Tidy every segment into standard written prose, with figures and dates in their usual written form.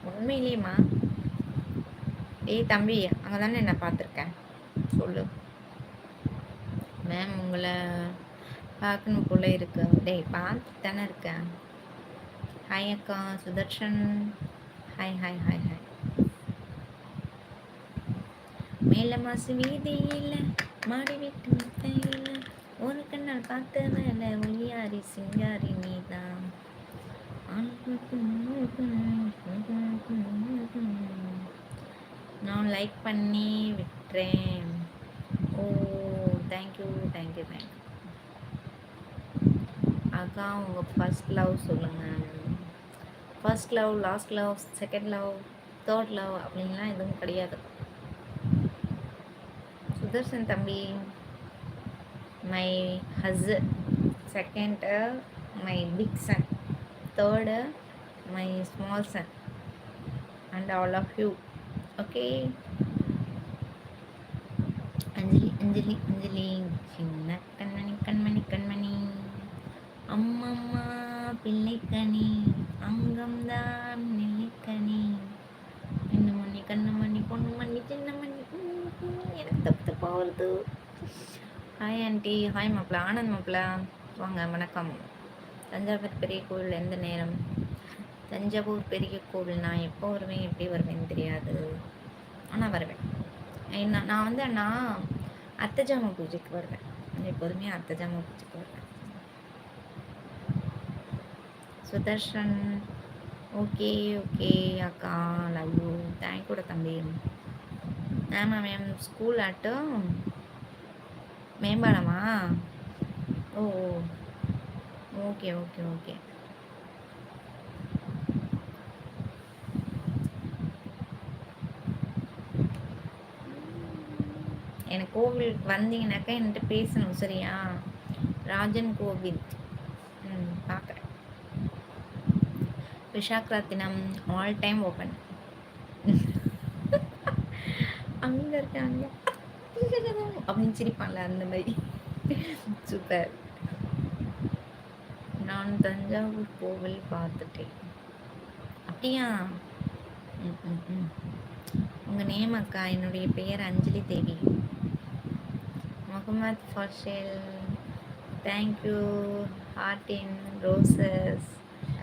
உண்மையிலேயேம்மா? ஏய் தம்பி, அங்கே தானே என்ன பார்த்துருக்கேன், சொல்லு. மேம் உங்களை பார்க்கணும் போல இருக்கு. டேய் பார்த்து தானே இருக்கேன். ஹாய் அக்கா Sudarshan. Hi hi hi hi. மேல மாசு வீதியில் மாடி வீட்டு முத்தையில் ஒரு கண்ணால் பார்த்த மேல ஒளியாரி சிங்காரி நீதான். நான் லைக் பண்ணி விட்டுறேன். Oh thank you thank you thank you. அக்கா உங்கள் ஃபர்ஸ்ட் லவ் சொல்லுங்கள். First love, last love, second love, third love அப்படின்லாம் எதுவும் கிடையாது. சுதர்ஷன் தம்பி my husband, second my big son, third my small son and all of you. Okay Anjali Anjali Anjali சின்ன கண்மணி கண்மணி கண்மணி அம்மம்மா பிள்ளைக்கனி அங்கம்தான் நெல்லிக்கனி இன்னுமணி கண்ணுமணி பொண்ணுமணி சின்னமணி எனக்கு தப்பு தப்பாக வருது. Hi aunty. ஹாய் மாப்பிள்ள. ஆனந்த் மாப்பிள்ள வாங்க, வணக்கம். தஞ்சாவூர் பெரிய கோவில் எந்த நேரம்? தஞ்சாவூர் பெரிய கோவில் நான் எப்போ வருவேன் எப்படி வருவேன்னு தெரியாது, ஆனால் வருவேன். நான் வந்து அண்ணா அர்த்தஜாம பூஜைக்கு வருவேன். எப்போதுமே அர்த்தஜாம பூஜைக்கு வருவேன். சுதர்ஷன் ஓகே ஓகே அக்கா லவ் யூ. தேங்க்யூட தம்பி. ஆமாம் மேம் ஸ்கூல் அட்டு மேம்பாலமா? Oh okay okay okay. எனக்கு கோவிலுக்கு வந்தீங்கன்னாக்கா என்கிட்ட பேசணும் சரியா? ராஜன் கோவில் பார்க்குறேன். விஷாக்ராத்தினம் ஆல் டைம் ஓப்பன். அங்கே இருக்காங்க அப்படின்னு சிரிப்பான்ல அந்த மாதிரி. சூப்பர். நான் தஞ்சாவூர் கோவில் பார்த்துட்டேன். அப்படியா? உங்கள் நேம் அக்கா? என்னுடைய பெயர் அஞ்சலி தேவி. முகமது ஃபர்ஷேல் தேங்க்யூ. ஹார்டின் ரோசஸ்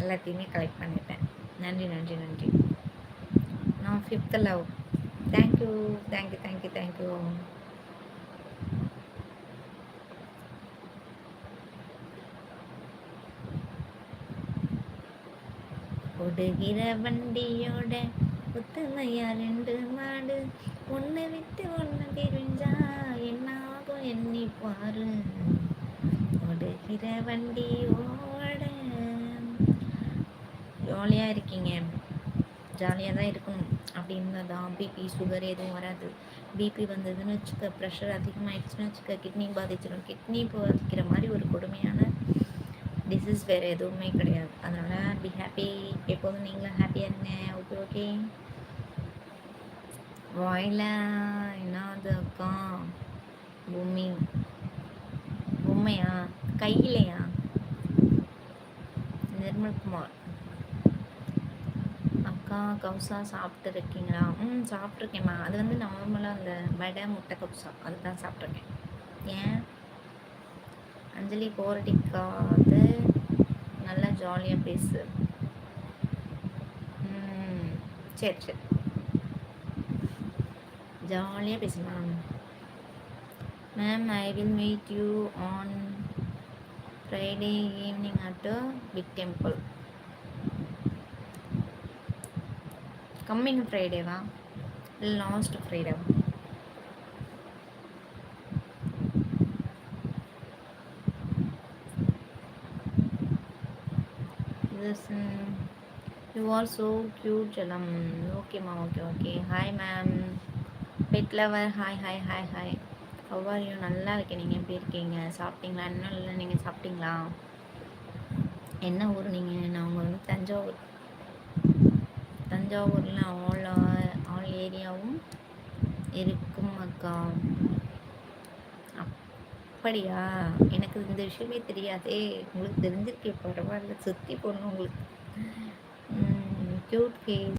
எல்லாத்தையுமே கலெக்ட் பண்ணிட்டேன். நன்றி நன்றி நன்றி. நான் fifth love. Thank you thank you thank you thank you. ஓடுகிற வண்டியோட ஒத்துமையா ரெண்டு மாடு ஒன்று விட்டு ஒன்று பிரிஞ்சா என்னாகும் எண்ணி பாரு. ஓடுகிற வண்டியோட. ஜாலியாக இருக்கீங்க? ஜாலியாக தான் இருக்கணும். அப்படின்னு தான் பிபி சுகர் எதுவும் வராது. பிபி வந்ததுன்னு வச்சுக்க, ப்ரெஷர் அதிகமாகிடுச்சுன்னு வச்சுக்க, கிட்னி பாதிச்சிடும். கிட்னி பாதிக்கிற மாதிரி ஒரு கொடுமையான டிசீஸ் வேறு எதுவுமே கிடையாது. அதனால் பி ஹாப்பி. எப்போதும் நீங்களும் ஹாப்பியாக இருங்க. Okay okay. வாயில என்னது அக்கா? பொம்மை பொம்மையா? கையிலையா? நிர்மல்குமார் அக்கா கவுசா சாப்பிட்டு இருக்கீங்களா? சாப்பிட்ருக்கேம்மா. அது வந்து நார்மலாக அந்த வடை முட்டை கவுசா அதுதான் சாப்பிட்ருக்கேன். ஏன் அஞ்சலி போரடிக்காது, நல்லா ஜாலியாக பேசு. சரி சரி ஜாலியாக பேசுமா? Ma'am I will meet you on Friday evening at big temple. Coming ஃப்ரைடேவா இல்லை லாஸ்ட் ஃப்ரைடேவா? யூ ஆர் ஸோ க்யூட் ஜலம். ஓகேம்மா okay okay. Hi ma'am pet lover. Hi hi hi hi. How are you? நல்லா இருக்கேன். நீங்கள் எப்படி இருக்கீங்க? சாப்பிட்டீங்களா? இன்னும் இல்லை. நீங்கள் சாப்பிட்டீங்களா? என்ன ஊர் நீங்கள்? நான் உங்கள் வந்து தஞ்சாவூர். தஞ்சாவூரில் ஆல் ஏரியாவும் இருக்கும் அக்கா. அப்படியா? எனக்கு இந்த விஷயமே தெரியாதே. உங்களுக்கு தெரிஞ்சிருக்கே, பரவாயில்ல. சுற்றி போடணும் உங்களுக்கு. Cute face.